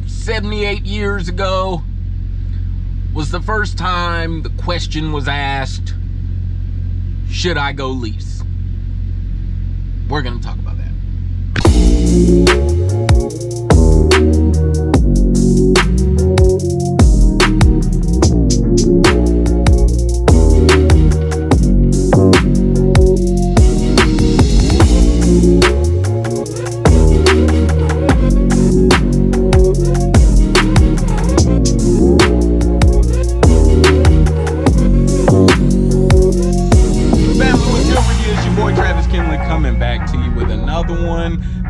78 years ago was the first time the question was asked, should I go lease? We're going to talk about that.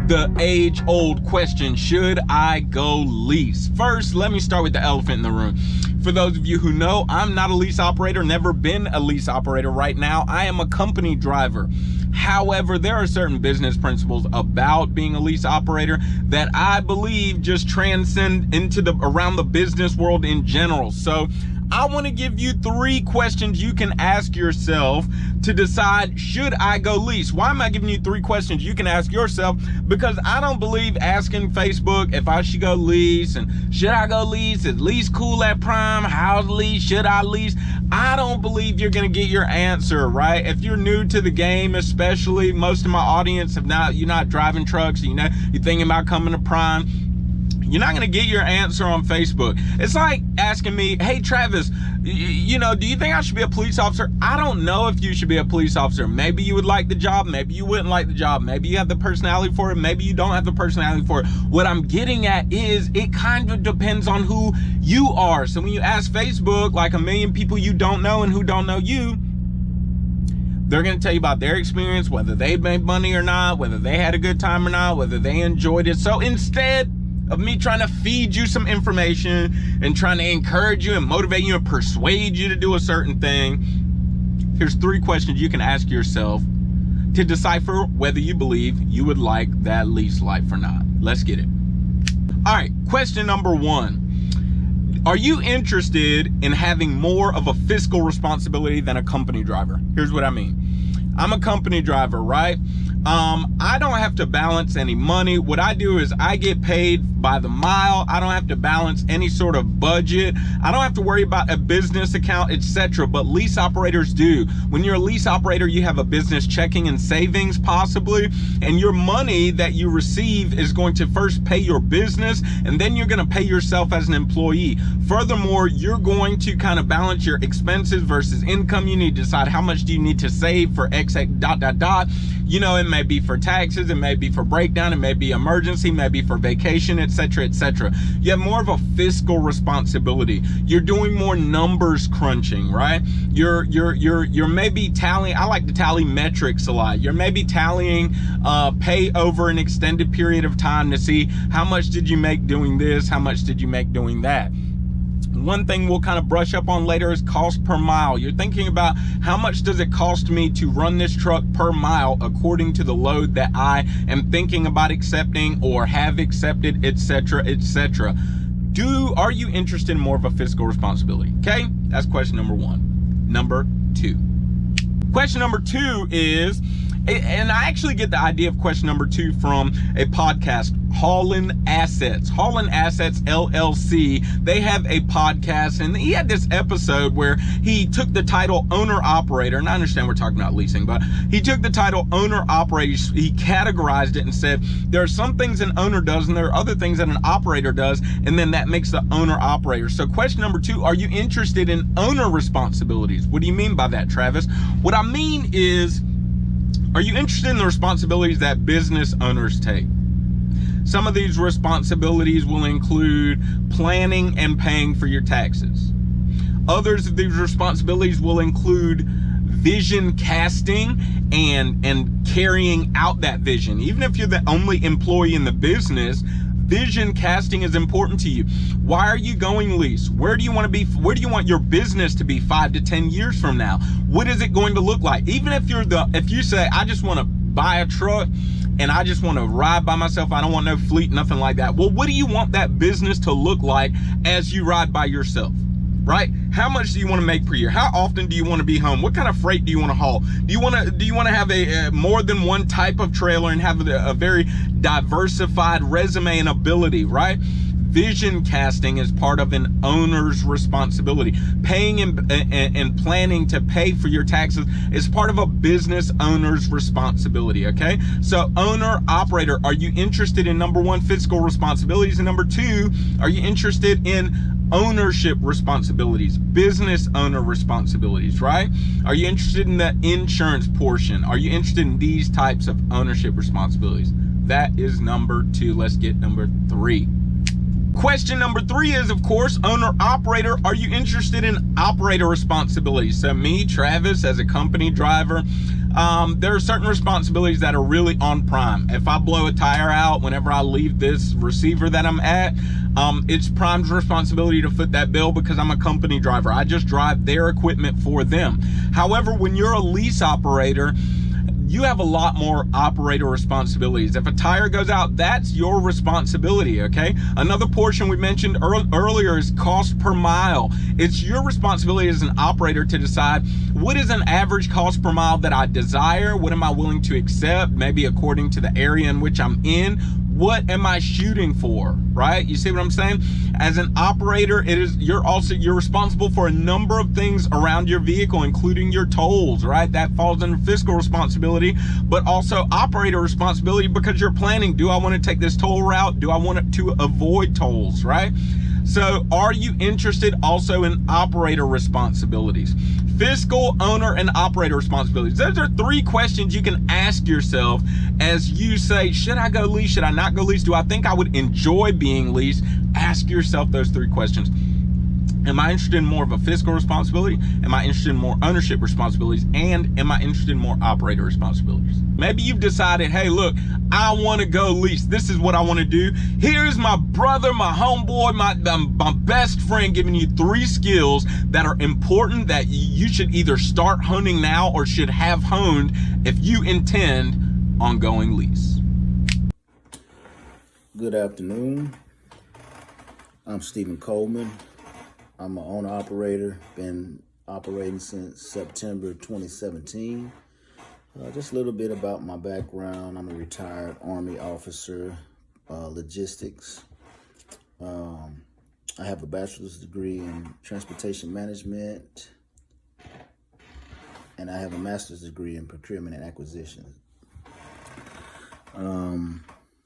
The age-old question, should I go lease? First, let me start with the elephant in the room. For those of you who know, I'm not a lease operator, never been a lease operator. Right now, I am a company driver. However, there are certain business principles about being a lease operator that I believe just transcend into around the business world in general. So I want to give you 3 questions you can ask yourself to decide, should I go lease? Why am I giving you 3 questions you can ask yourself? Because I don't believe asking Facebook if I should go lease and should I go lease? Is lease cool at Prime? How's lease? Should I lease? I don't believe you're going to get your answer, right? If you're new to the game, especially most of my audience, you're not driving trucks, you're thinking about coming to Prime, you're not going to get your answer on Facebook. It's like asking me, hey, Travis, do you think I should be a police officer? I don't know if you should be a police officer. Maybe you would like the job. Maybe you wouldn't like the job. Maybe you have the personality for it. Maybe you don't have the personality for it. What I'm getting at is it kind of depends on who you are. So when you ask Facebook, like a million people you don't know and who don't know you, they're going to tell you about their experience, whether they made money or not, whether they had a good time or not, whether they enjoyed it. So instead of me trying to feed you some information and trying to encourage you and motivate you and persuade you to do a certain thing, here's 3 questions you can ask yourself to decipher whether you believe you would like that lease life or not. Let's get it. All right, question number 1. Are you interested in having more of a fiscal responsibility than a company driver? Here's what I mean. I'm a company driver, right? I don't have to balance any money. What I do is I get paid by the mile. I don't have to balance any sort of budget. I don't have to worry about a business account, etc. But lease operators do. When you're a lease operator, you have a business checking and savings possibly, and your money that you receive is going to first pay your business, and then you're going to pay yourself as an employee. Furthermore, you're going to kind of balance your expenses versus income. You need to decide how much do you need to save for X. It may be for taxes, it may be for breakdown, it may be emergency, maybe for vacation, etc., etc. You have more of a fiscal responsibility. You're doing more numbers crunching, right? You're maybe tallying. I like to tally metrics a lot. You're maybe tallying pay over an extended period of time to see how much did you make doing this, how much did you make doing that. One thing we'll kind of brush up on later is cost per mile. You're thinking about how much does it cost me to run this truck per mile according to the load that I am thinking about accepting or have accepted, etc., etc. Are you interested in more of a fiscal responsibility? Okay, that's question number 1. Number 2. Question number 2 is, and I actually get the idea of question number 2 from a podcast, Haulin' Assets LLC. They have a podcast, and he had this episode where he took the title owner operator, and I understand we're talking about leasing, but he took the title owner operator, he categorized it and said there are some things an owner does and there are other things that an operator does, and then that makes the owner operator. So question number 2, are you interested in owner responsibilities? What do you mean by that, Travis? What I mean is, are you interested in the responsibilities that business owners take? Some of these responsibilities will include planning and paying for your taxes. Others of these responsibilities will include vision casting and carrying out that vision. Even if you're the only employee in the business, vision casting is important to you. Why are you going lease? Where do you want to be? Where do you want your business to be 5 to 10 years from now? What is it going to look like? Even if you say, I just want to buy a truck and I just want to ride by myself, I don't want no fleet, nothing like that. Well, what do you want that business to look like as you ride by yourself? right? How much do you want to make per year? How often do you want to be home? What kind of freight do you want to haul? Do you want to have a more than one type of trailer and have a very diversified resume and ability, right? Vision casting is part of an owner's responsibility. Paying and planning to pay for your taxes is part of a business owner's responsibility, okay? So owner, operator, are you interested in number one, fiscal responsibilities? And number two, are you interested in ownership responsibilities, business owner responsibilities, right? Are you interested in the insurance portion? Are you interested in these types of ownership responsibilities? That is number two. Let's get number three. Question number three is, of course, owner operator. Are you interested in operator responsibilities? So me, Travis, as a company driver, there are certain responsibilities that are really on prime. If I blow a tire out whenever I leave this receiver that I'm at, it's Prime's responsibility to foot that bill because I'm a company driver. I just drive their equipment for them. However, when you're a lease operator, you have a lot more operator responsibilities. If a tire goes out, that's your responsibility, okay? Another portion we mentioned earlier is cost per mile. It's your responsibility as an operator to decide what is an average cost per mile that I desire, what am I willing to accept, maybe according to the area in which I'm in, what am I shooting for, right? You see what I'm saying? As an operator, you're responsible for a number of things around your vehicle, including your tolls, right? That falls under fiscal responsibility, but also operator responsibility because you're planning, do I want to take this toll route? Do I want to avoid tolls, right? So are you interested also in operator responsibilities? Fiscal, owner, and operator responsibilities. Those are three questions you can ask yourself as you say, should I go lease? Should I not go lease? Do I think I would enjoy being leased? Ask yourself those three questions. Am I interested in more of a fiscal responsibility? Am I interested in more ownership responsibilities? And am I interested in more operator responsibilities? Maybe you've decided, hey, look, I want to go lease. This is what I want to do. Here's my brother, my homeboy, my best friend giving you three skills that are important that you should either start honing now or should have honed if you intend on going lease. Good afternoon. I'm Stephen Coleman. I'm an owner-operator, been operating since September 2017. Just a little bit about my background. I'm a retired Army officer, logistics. I have a bachelor's degree in transportation management, and I have a master's degree in procurement and acquisition.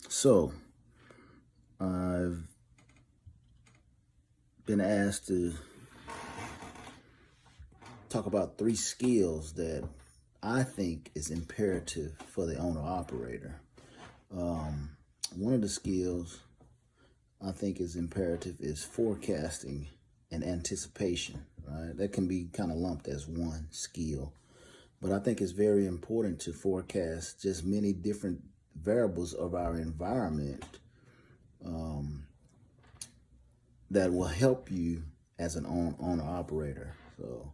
So I've been asked to talk about three skills that I think is imperative for the owner-operator. One of the skills I think is imperative is forecasting and anticipation, right? That can be kind of lumped as one skill, but I think it's very important to forecast just many different variables of our environment that will help you as an owner-operator. So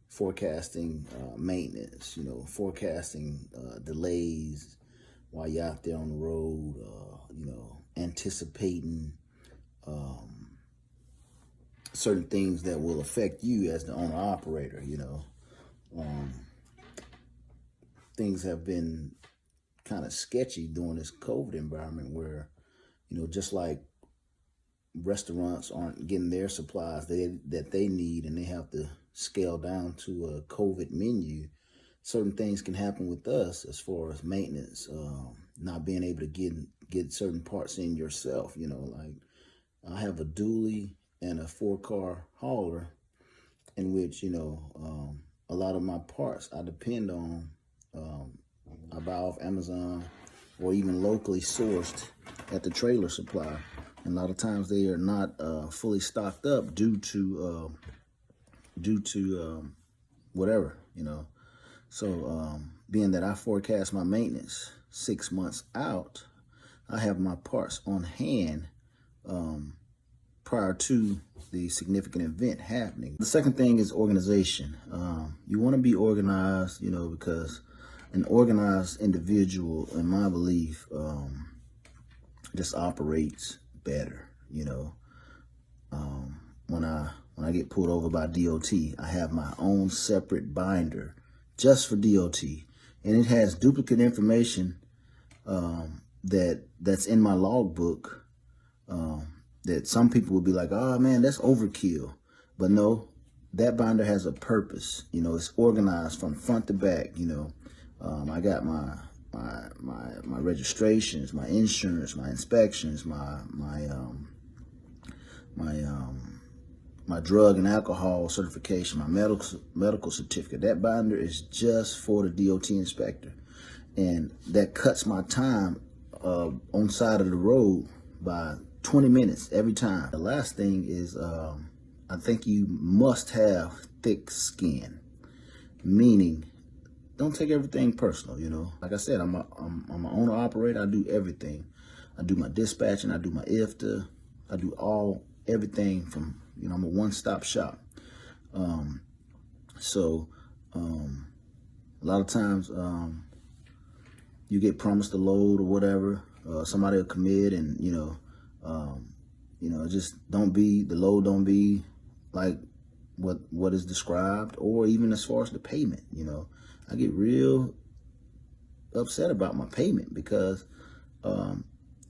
forecasting maintenance, forecasting delays while you're out there on the road, anticipating certain things that will affect you as the owner-operator, Things have been kind of sketchy during this COVID environment where, just like restaurants aren't getting their supplies that they need and they have to scale down to a COVID menu, certain things can happen with us as far as maintenance, not being able to get certain parts in yourself. Like I have a dually and a 4-car hauler in which, a lot of my parts I depend on, I buy off Amazon or even locally sourced at the trailer supply. And a lot of times they are not fully stocked up due to whatever, So being that I forecast my maintenance 6 months out, I have my parts on hand prior to the significant event happening. The second thing is organization. You want to be organized, because an organized individual, in my belief, just operates better. When when I get pulled over by DOT, I have my own separate binder just for DOT, and it has duplicate information that's in my logbook. That some people would be like, oh man, that's overkill. But no, that binder has a purpose. You know, it's organized from front to back. You know, I got my registrations, my insurance, my inspections, my drug and alcohol certification, my medical certificate. That binder is just for the DOT inspector, and that cuts my time on side of the road by 20 minutes every time. The last thing is, I think you must have thick skin, meaning don't take everything personal. You know, like I said, I'm an owner operator. I do everything. I do my dispatching. I do my IFTA. I do everything from, you know, I'm a one-stop shop. So a lot of times you get promised a load or whatever. Somebody will commit, and just the load don't be like what is described, or even as far as the payment. You know, I get real upset about my payment because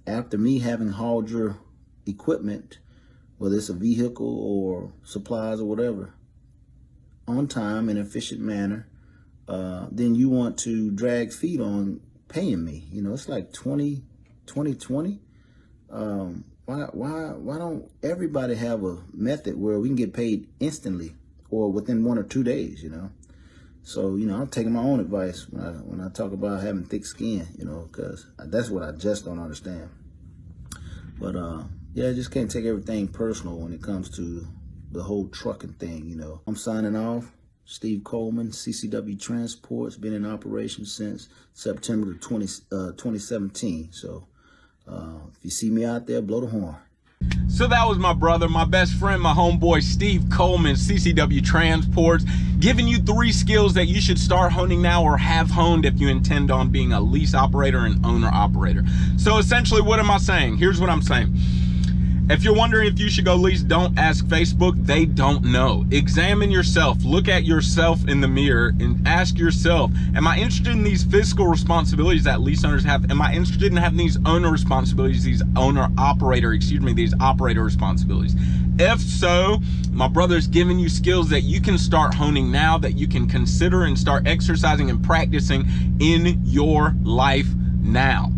after me having hauled your equipment, whether it's a vehicle or supplies or whatever, on time in an efficient manner, then you want to drag feet on paying me. You know, it's like 2020. Why don't everybody have a method where we can get paid instantly or within 1 or 2 days? You know, so I'm taking my own advice when I talk about having thick skin. You know, because that's what I just don't understand. But yeah, I just can't take everything personal when it comes to the whole trucking thing. You know, I'm signing off. Steve Coleman, CCW Transport's been in operation since September 2017. So if you see me out there, blow the horn. So that was my brother, my best friend, my homeboy, Steve Coleman, CCW Transports, giving you 3 skills that you should start honing now or have honed if you intend on being a lease operator and owner operator. So essentially, what am I saying? Here's what I'm saying. If you're wondering if you should go lease, don't ask Facebook. They don't know. Examine yourself. Look at yourself in the mirror and ask yourself, am I interested in these fiscal responsibilities that lease owners have? Am I interested in having these owner responsibilities, these operator responsibilities? If so, my brother's giving you skills that you can start honing now, that you can consider and start exercising and practicing in your life now.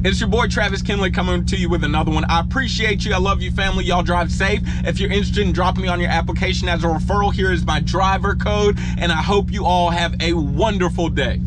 It's your boy Travis Kinley coming to you with another one. I appreciate you. I love you, family. Y'all drive safe. If you're interested in dropping me on your application as a referral, here is my driver code, and I hope you all have a wonderful day.